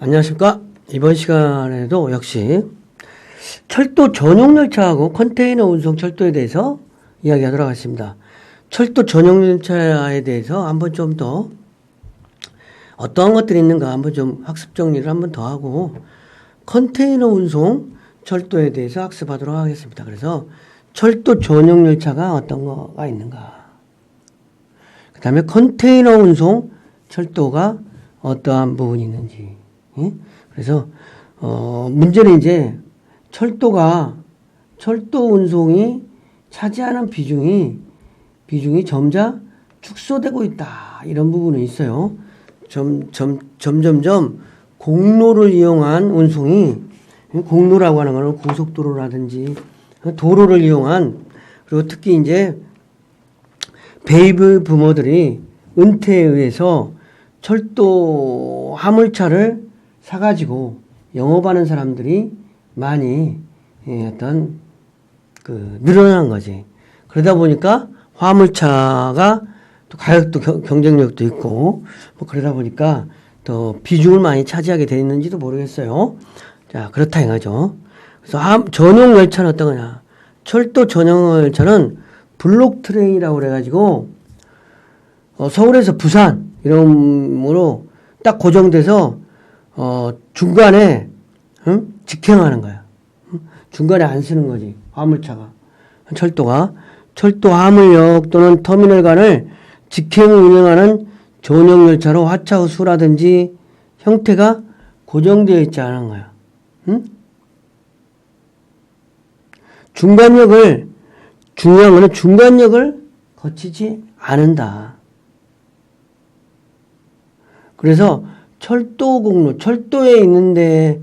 안녕하십니까. 이번 시간에도 역시 철도 전용 열차하고 컨테이너 운송 철도에 대해서 이야기하도록 하겠습니다. 철도 전용 열차에 대해서 한번 좀 더 어떠한 것들이 있는가 한번 좀 학습 정리를 한번 더 하고 컨테이너 운송 철도에 대해서 학습하도록 하겠습니다. 그래서 철도 전용 열차가 어떤 거가 있는가, 그 다음에 컨테이너 운송 철도가 어떠한 부분이 있는지. 그래서 문제는 이제 철도 운송이 차지하는 비중이 점차 축소되고 있다, 이런 부분이 있어요. 점점점 공로를 이용한 운송이, 공로라고 하는 것은 고속도로라든지 도로를 이용한, 그리고 특히 이제 베이비 부모들이 은퇴에 의해서 철도 화물차를 사가지고 영업하는 사람들이 많이 늘어난 거지. 그러다 보니까 화물차가 또 가격도 경쟁력도 있고, 뭐 그러다 보니까 더 비중을 많이 차지하게 돼 있는지도 모르겠어요. 자, 그렇다 이거죠. 그래서 전용 열차는 어떤 거냐? 철도 전용 열차는 블록 트레인이라고 그래가지고 서울에서 부산 이름으로 딱 고정돼서 중간에 직행하는 거야. 중간에 안 쓰는 거지, 화물차가. 철도 화물역 또는 터미널 간을 직행 운행하는 전용 열차로 하차우수라든지 형태가 고정되어 있지 않은 거야. 중간역을, 중요한 거는 중간역을 거치지 않는다. 그래서 철도공로, 철도에 있는데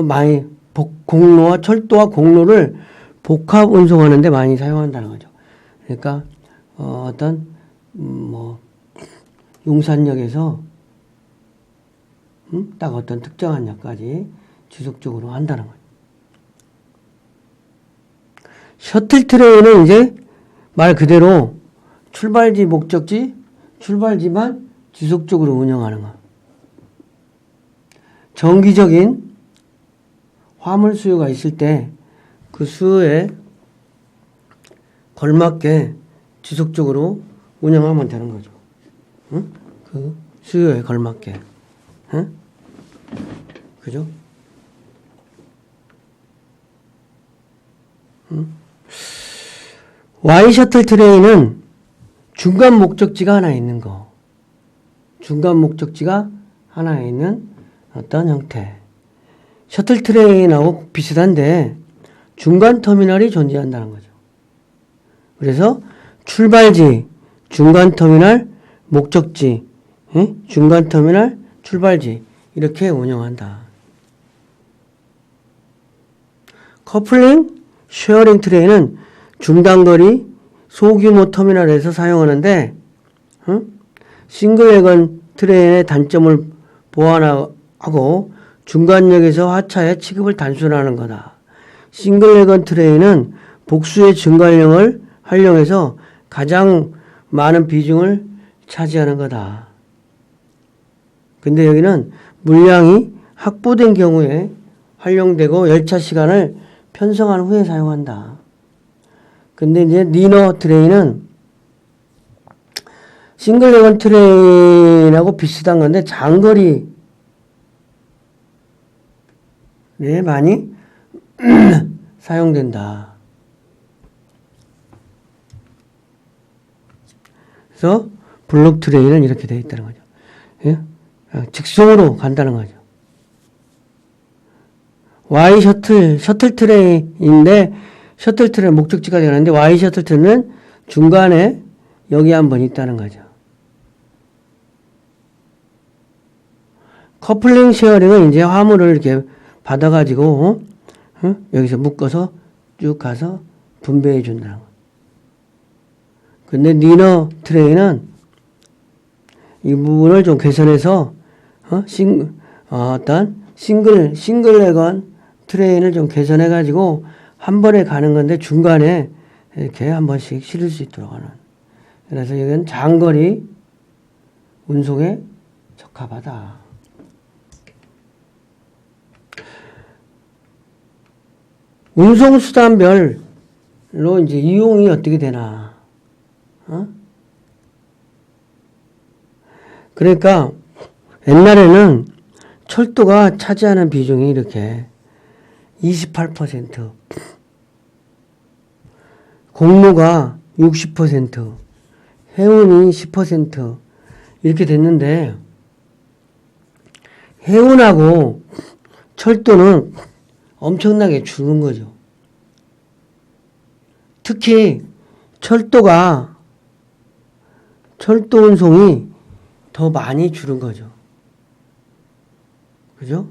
많이 공로와 철도와 공로를 복합 운송하는데 많이 사용한다는 거죠. 그러니까 용산역에서 딱 어떤 특정한 역까지 지속적으로 한다는 거죠. 셔틀 트레인은 이제 말 그대로 출발지, 목적지, 출발지만 지속적으로 운영하는 거. 정기적인 화물 수요가 있을 때 그 수요에 걸맞게 지속적으로 운영하면 되는 거죠. 그 수요에 걸맞게. 그죠? Y 셔틀 트레인은 중간 목적지가 하나 있는 거. 중간 목적지가 하나 있는 어떤 형태. 셔틀 트레인하고 비슷한데 중간 터미널이 존재한다는 거죠. 그래서 출발지, 중간 터미널, 목적지, 중간 터미널, 출발지, 이렇게 운영한다. 커플링 쉐어링 트레인은 중단거리 소규모 터미널에서 사용하는데 싱글 레건 트레인의 단점을 보완하고 중간역에서 하차의 취급을 단순화하는 거다. 싱글 레건 트레인은 복수의 증가령을 활용해서 가장 많은 비중을 차지하는 거다. 근데 여기는 물량이 확보된 경우에 활용되고 열차 시간을 편성한 후에 사용한다. 근데 이제 리너 트레인은 싱글 레건 트레인하고 비슷한 건데 장거리에 많이 사용된다. 그래서 블록 트레인은 이렇게 되어 있다는 거죠. 예? 직송으로 간다는 거죠. Y 셔틀 트레인인데 셔틀 트레인 목적지까지 가는데 Y 셔틀 트레인은 중간에 여기 한번 있다는 거죠. 커플링 쉐어링은 이제 화물을 이렇게 받아가지고 여기서 묶어서 쭉 가서 분배해 준다는 거. 근데 리너 트레인은 이 부분을 좀 개선해서 싱글 레건 트레인을 좀 개선해 가지고 한 번에 가는 건데 중간에 이렇게 한 번씩 실을 수 있도록 하는. 그래서 여기는 장거리 운송에 적합하다. 운송수단별로 이제 이용이 어떻게 되나. 그러니까 옛날에는 철도가 차지하는 비중이 이렇게 28%, 공로가 60%, 해운이 10% 이렇게 됐는데 해운하고 철도는 엄청나게 줄은 거죠. 특히 철도 운송이 더 많이 줄은 거죠. 그죠?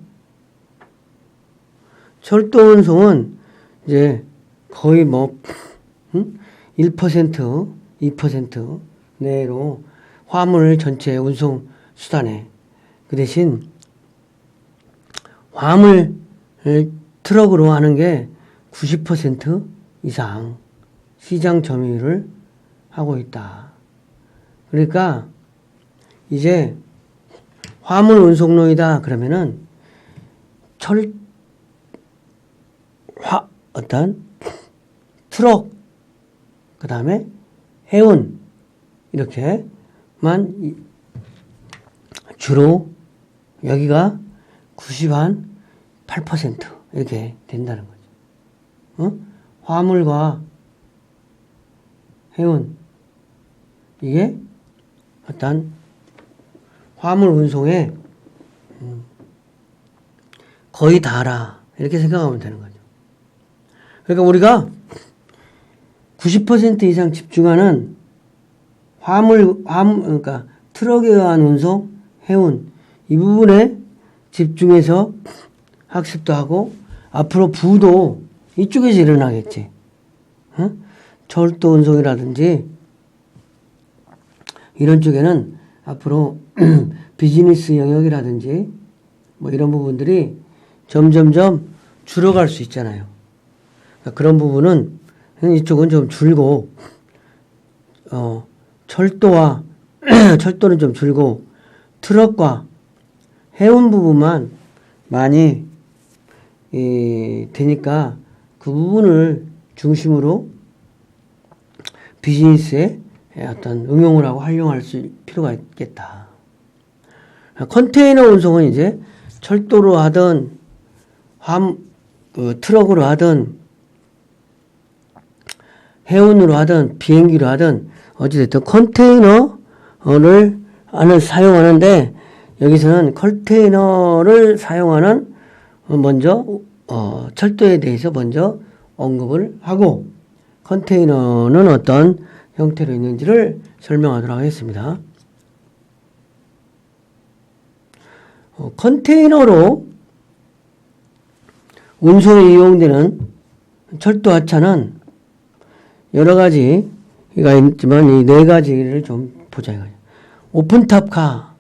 철도 운송은 이제 거의 1%, 2% 내로 화물 전체 운송 수단에 그 대신 화물 트럭으로 하는 게 90% 이상 시장 점유율을 하고 있다. 그러니까 이제 화물 운송로이다 그러면은 어떤 트럭 그 다음에 해운 이렇게만 주로 여기가 98% 이렇게 된다는 거죠. 화물과 해운 이게 어떤 화물 운송에 거의 다라 이렇게 생각하면 되는 거죠. 그러니까 우리가 90% 이상 집중하는 그러니까 트럭에 의한 운송, 해운 이 부분에 집중해서 학습도 하고 앞으로 부도 이쪽에서 일어나겠지. 철도 운송이라든지 이런 쪽에는 앞으로 비즈니스 영역이라든지 뭐 이런 부분들이 점점점 줄어갈 수 있잖아요. 그러니까 그런 부분은 이쪽은 좀 줄고 철도는 좀 줄고 트럭과 해운 부분만 많이 되니까 그 부분을 중심으로 비즈니스에 어떤 응용을 하고 활용할 필요가 있겠다. 컨테이너 운송은 이제 철도로 하든 트럭으로 하든 해운으로 하든 비행기로 하든 어찌됐든 컨테이너를 사용하는데 여기서는 컨테이너를 사용하는 먼저 철도에 대해서 먼저 언급을 하고 컨테이너는 어떤 형태로 있는지를 설명하도록 하겠습니다. 컨테이너로 운송에 이용되는 철도 하차는 여러 가지가 있지만 이 네 가지를 좀 보자 이거예요. 오픈탑카,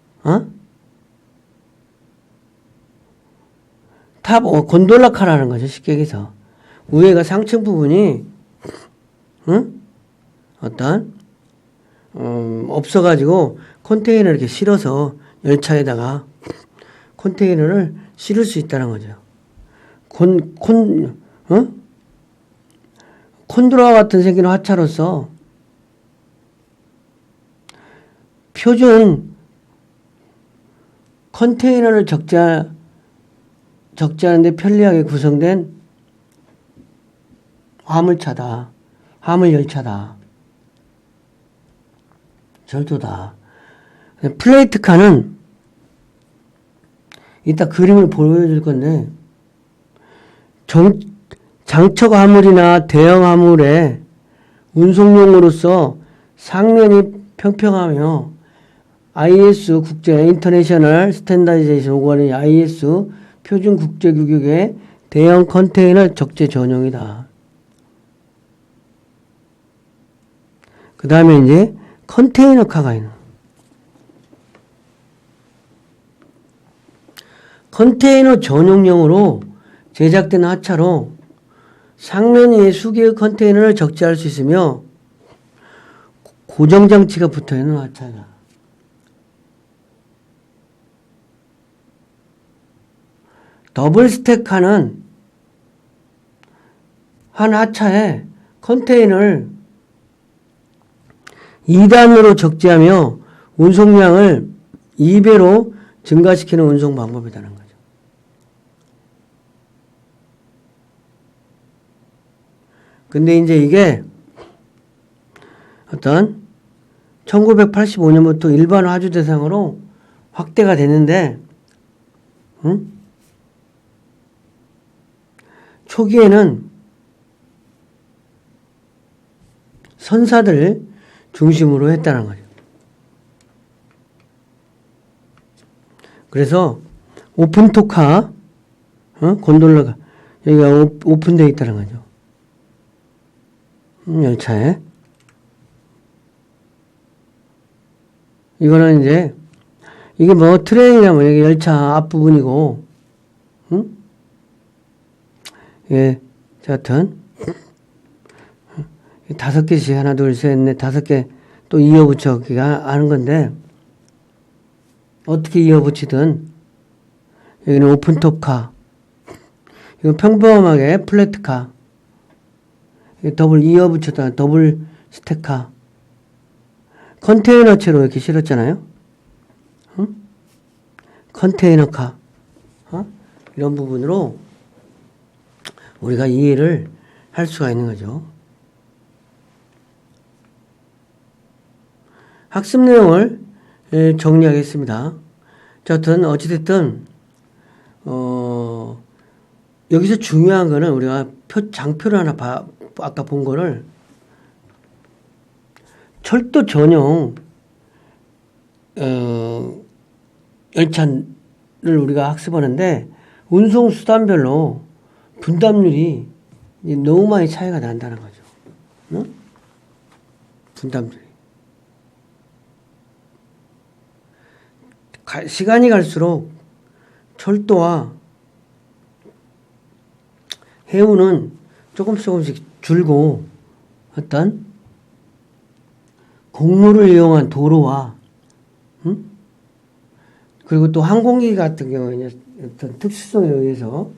곤돌라카라는 거죠. 쉽게 얘기해서 위에가 상층 부분이 없어가지고 컨테이너를 이렇게 실어서 열차에다가 컨테이너를 실을 수 있다는 거죠. 콘드라와 같은 생기는 화차로서 표준 컨테이너를 적재하는데 편리하게 구성된 화물차다. 화물열차다. 철도다. 플레이트카는 이따 그림을 보여줄 건데 장척 화물이나 대형 화물의 운송용으로서 상면이 평평하며 IS 국제 인터내셔널 스탠다이제이션 5관의 IS 표준 국제 규격의 대형 컨테이너 적재 전용이다. 그 다음에 이제 컨테이너카가 있는 컨테이너 전용용으로 제작된 하차로 상면 위에 수개의 컨테이너를 적재할 수 있으며 고정장치가 붙어있는 하차다. 더블 스택카는 한 하차에 컨테이너를 2단으로 적재하며 운송량을 2배로 증가시키는 운송 방법이라는 거죠. 근데 이제 이게 어떤 1985년부터 일반 화주 대상으로 확대가 되는데, 초기에는 선사들 중심으로 했다는 거죠. 그래서 오픈토카, 곤돌라가 여기가 오픈되어 있다는 거죠. 열차에. 이거는 이제 이게 뭐 트레인이나 뭐 여기 열차 앞부분이고, 예, 여하튼 5개씩 하나 둘 셋 넷 5개 또 이어붙여기가 하는 건데, 어떻게 이어붙이든 여기는 오픈톱카, 이거 평범하게 플랫카, 더블 이어붙였다 더블 스택카, 컨테이너체로 이렇게 실었잖아요. 컨테이너카, 이런 부분으로 우리가 이해를 할 수가 있는 거죠. 학습 내용을 정리하겠습니다. 자, 어찌됐든 여기서 중요한 거는 우리가 장표를 하나 아까 본 거를 철도 전용 열차를 우리가 학습하는데 운송 수단별로 분담률이 너무 많이 차이가 난다는 거죠. 응? 분담률이. 시간이 갈수록 철도와 해운은 조금씩 줄고, 어떤 공로를 이용한 도로와, 그리고 또 항공기 같은 경우에는 어떤 특수성에 의해서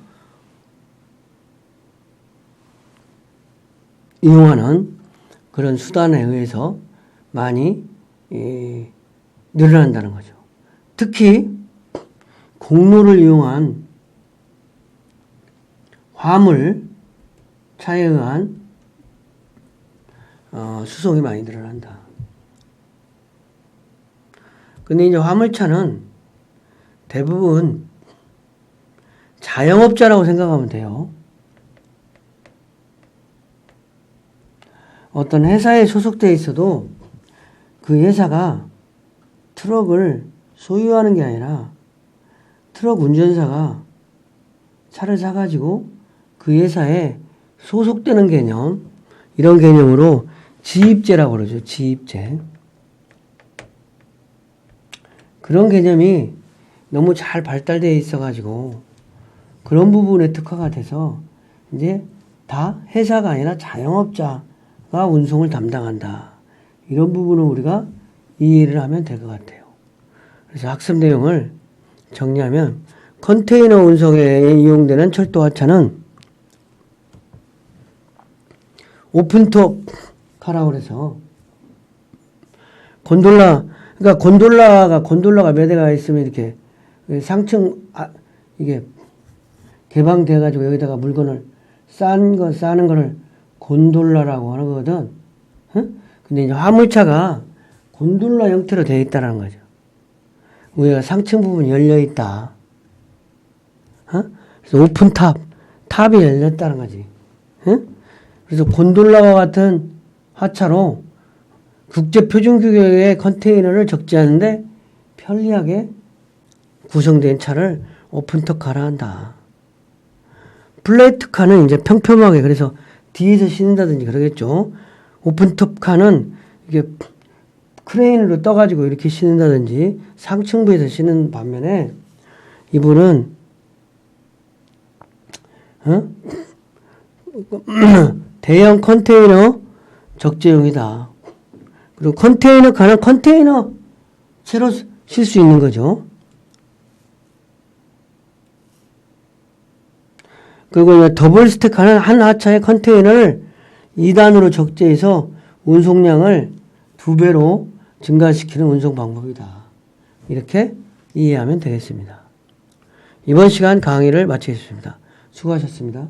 이용하는 그런 수단에 의해서 많이 늘어난다는 거죠. 특히 공로를 이용한 화물차에 의한 수송이 많이 늘어난다. 근데 이제 화물차는 대부분 자영업자라고 생각하면 돼요. 어떤 회사에 소속되어 있어도 그 회사가 트럭을 소유하는 게 아니라 트럭 운전사가 차를 사가지고 그 회사에 소속되는 개념, 이런 개념으로 지입제라고 그러죠. 지입제. 그런 개념이 너무 잘 발달되어 있어가지고 그런 부분에 특화가 돼서 이제 다 회사가 아니라 자영업자가 운송을 담당한다. 이런 부분을 우리가 이해를 하면 될 것 같아요. 그래서 학습 내용을 정리하면 컨테이너 운송에 이용되는 철도 하차는 오픈톱 카라고 해서 그러니까 곤돌라가 몇 대가 있으면 이렇게 상층, 이게 개방돼가지고 여기다가 물건을 싸는 거를 곤돌라라고 하는 거거든. 근데 이제 화물차가 곤돌라 형태로 되어 있다는 거죠. 위가 상층 부분이 열려 있다. 그래서 오픈탑, 탑이 열렸다는 거지. 그래서 곤돌라와 같은 하차로 국제표준규격의 컨테이너를 적재하는데 편리하게 구성된 차를 오픈톱카라 한다. 플랫카는 이제 평평하게, 그래서 뒤에서 싣는다든지 그러겠죠. 오픈톱카는 이게 크레인으로 떠가지고 이렇게 싣는다든지 상층부에서 싣는 반면에 이분은 대형 컨테이너 적재용이다. 그리고 컨테이너카는 컨테이너 채로 실 수 있는 거죠. 그리고 더블 스택하는 한 하차의 컨테이너를 2단으로 적재해서 운송량을 2배로 증가시키는 운송 방법이다. 이렇게 이해하면 되겠습니다. 이번 시간 강의를 마치겠습니다. 수고하셨습니다.